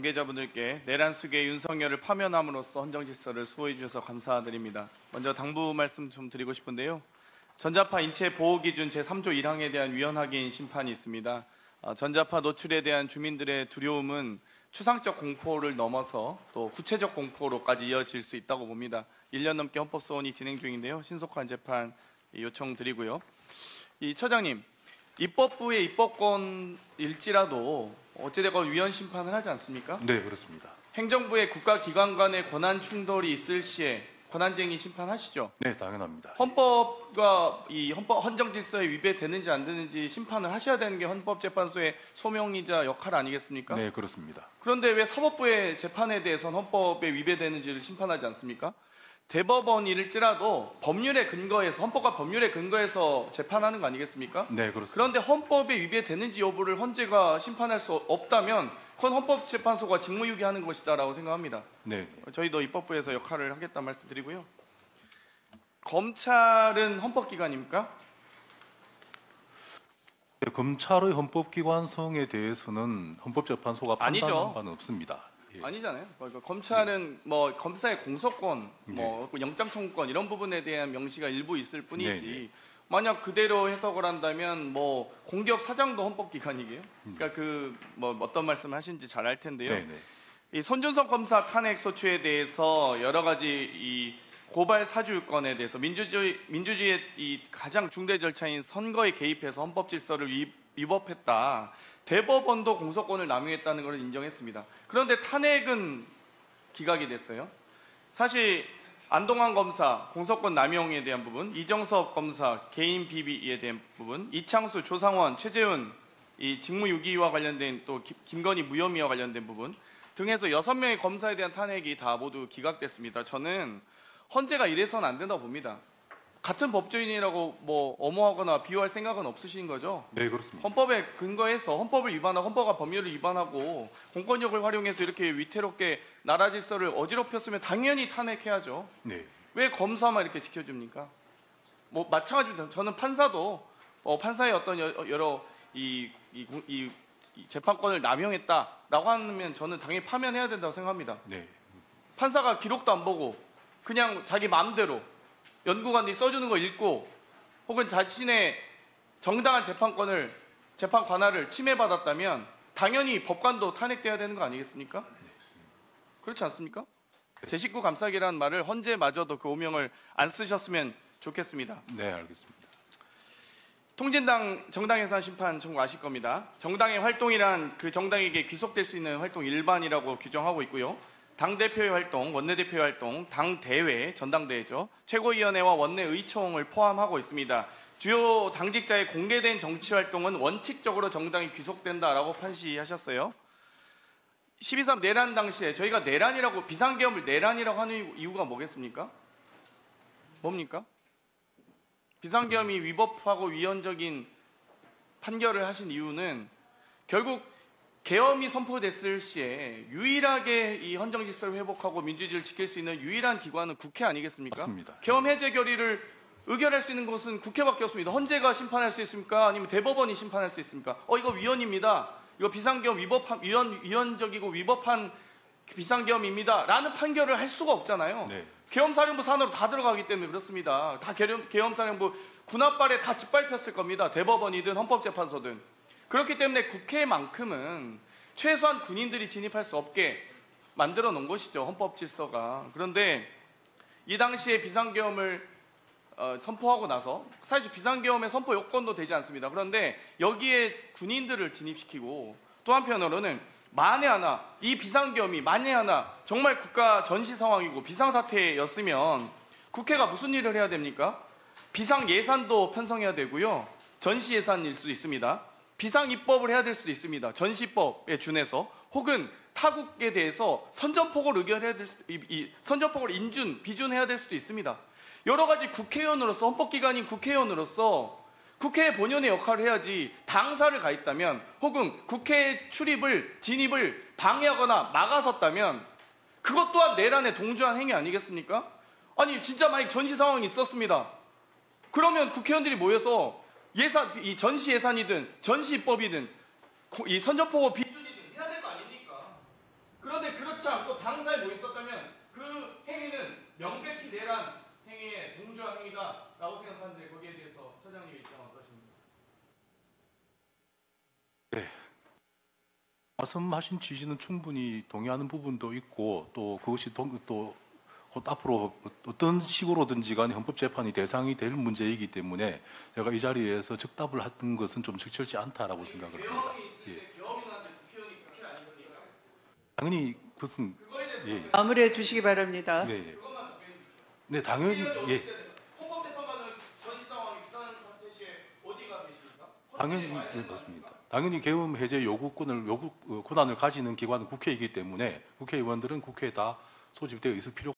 관계자분들께 내란 속에 윤석열을 파면함으로써 헌정 질서를 수호해 주셔서 감사드립니다. 먼저 당부 말씀 좀 드리고 싶은데요. 전자파 인체 보호 기준 제3조 1항에 대한 위헌 확인 심판이 있습니다. 전자파 노출에 대한 주민들의 두려움은 추상적 공포를 넘어서 또 구체적 공포로까지 이어질 수 있다고 봅니다. 1년 넘게 헌법소원이 진행 중인데요. 신속한 재판 요청드리고요. 이 처장님, 입법부의 입법권일지라도 어찌되건 위헌 심판을 하지 않습니까? 네, 그렇습니다. 행정부의 국가기관 간의 권한 충돌이 있을 시에 권한쟁의 심판하시죠? 네, 당연합니다. 헌법과 이 헌정 질서에 위배되는지 안 되는지 심판을 하셔야 되는 게 헌법재판소의 소명이자 역할 아니겠습니까? 네, 그렇습니다. 그런데 왜 사법부의 재판에 대해서는 헌법에 위배되는지를 심판하지 않습니까? 대법원일지라도 법률에 근거해서 헌법과 법률에 근거해서 재판하는 거 아니겠습니까? 네, 그렇습니다. 그런데 헌법에 위배되는지 여부를 헌재가 심판할 수 없다면 그건 헌법재판소가 직무유기하는 것이다라고 생각합니다. 네. 저희도 입법부에서 역할을 하겠다는 말씀드리고요. 검찰은 헌법기관입니까? 네, 검찰의 헌법기관성에 대해서는 헌법재판소가 아니죠. 판단한 바는 없습니다. 예. 아니잖아요. 그러니까 검찰은 뭐 검사의 공소권, 뭐 영장 청구권 이런 부분에 대한 명시가 일부 있을 뿐이지. 만약 그대로 해석을 한다면 뭐 공기업 사장도 헌법기관이게요. 그러니까 그 뭐 어떤 말씀을 하신지 잘 알 텐데요. 이 손준성 검사 탄핵 소추에 대해서 여러 가지 이 고발 사주권에 대해서 민주주의의 이 가장 중대 절차인 선거에 개입해서 헌법 질서를 위법했다. 대법원도 공소권을 남용했다는 것을 인정했습니다. 그런데 탄핵은 기각이 됐어요. 사실 안동환 검사 공소권 남용에 대한 부분, 이정섭 검사 개인 비리에 대한 부분, 이창수, 조상원, 최재훈 이 직무유기와 관련된 또 김건희 무혐의와 관련된 부분 등해서 6명의 검사에 대한 탄핵이 다 모두 기각됐습니다. 저는 헌재가 이래서는 안 된다고 봅니다. 같은 법조인이라고 뭐 엄호하거나 비호할 생각은 없으신 거죠? 네, 그렇습니다. 헌법에 근거해서 헌법을 위반하고 헌법과 법률을 위반하고 공권력을 활용해서 이렇게 위태롭게 나라 질서를 어지럽혔으면 당연히 탄핵해야죠. 네. 왜 검사만 이렇게 지켜줍니까? 뭐 마찬가지로 저는 판사도 판사의 어떤 여러 이 재판권을 남용했다라고 하면 저는 당연히 파면해야 된다고 생각합니다. 네. 판사가 기록도 안 보고 그냥 자기 마음대로 연구관들이 써주는 거 읽고 혹은 자신의 정당한 재판 관할을 침해받았다면 당연히 법관도 탄핵돼야 되는 거 아니겠습니까? 그렇지 않습니까? 제 식구 감싸기라는 말을 헌재마저도 그 오명을 안 쓰셨으면 좋겠습니다. 네, 알겠습니다. 통진당 정당 예산 심판 청구하실 겁니다. 정당의 활동이란 그 정당에게 귀속될 수 있는 활동 일반이라고 규정하고 있고요. 당대표의 활동, 원내대표의 활동, 당대회, 전당대회죠. 최고위원회와 원내의총을 포함하고 있습니다. 주요 당직자의 공개된 정치활동은 원칙적으로 정당이 귀속된다라고 판시하셨어요. 12.3 내란 당시에 저희가 내란이라고 비상계엄을 내란이라고 하는 이유가 뭐겠습니까? 뭡니까? 비상계엄이 위법하고 위헌적인 판결을 하신 이유는 결국 계엄이 선포됐을 시에 유일하게 이 헌정 질서를 회복하고 민주주의를 지킬 수 있는 유일한 기관은 국회 아니겠습니까? 맞습니다. 계엄 해제 결의를 의결할 수 있는 것은 국회밖에 없습니다. 헌재가 심판할 수 있습니까? 아니면 대법원이 심판할 수 있습니까? 이거 위헌입니다. 이거 비상계엄 위헌적이고 위법한 비상계엄입니다. 라는 판결을 할 수가 없잖아요. 네. 계엄사령부 산으로 다 들어가기 때문에 그렇습니다. 다 계엄사령부 군합발에 다 짓밟혔을 겁니다. 대법원이든 헌법재판소든. 그렇기 때문에 국회만큼은 최소한 군인들이 진입할 수 없게 만들어 놓은 것이죠. 헌법 질서가. 그런데 이 당시에 비상계엄을 선포하고 나서 사실 비상계엄의 선포 요건도 되지 않습니다. 그런데 여기에 군인들을 진입시키고 또 한편으로는 만에 하나 이 비상계엄이 만에 하나 정말 국가 전시 상황이고 비상사태였으면 국회가 무슨 일을 해야 됩니까? 비상예산도 편성해야 되고요. 전시예산일 수도 있습니다. 비상입법을 해야 될 수도 있습니다. 전시법에 준해서 혹은 타국에 대해서 선전포고를 의결해야 될 선전포고를 비준해야 될 수도 있습니다. 여러 가지 국회의원으로서 헌법기관인 국회의원으로서 국회의 본연의 역할을 해야지 당사를 가 있다면 혹은 국회 진입을 방해하거나 막아섰다면 그것 또한 내란에 동조한 행위 아니겠습니까? 아니 진짜 만약 전시 상황이 있었습니다. 그러면 국회의원들이 모여서 이 전시 예산이든 전시 입법이든 이 선전포고 비준이든 해야 될 거 아닙니까? 말씀하신 취지는 충분히 동의하는 부분도 있고 또 그것이 또 곧 앞으로 어떤 식으로든지 간에 헌법재판이 대상이 될 문제이기 때문에 제가 이 자리에서 즉답을 하던 것은 좀 적절치 않다라고 생각을 합니다. 예. 당연히 그것은 예. 마무리해 주시기 바랍니다. 예. 예. 네, 당연히 예. 헌법재판관은 전시 상황이 비싼 사태 시에 어디가 계십니까? 당연히 예, 맞습니다. 당연히 계엄 해제 권한을 가지는 기관은 국회이기 때문에 국회의원들은 국회에 다 소집되어 있을 필요가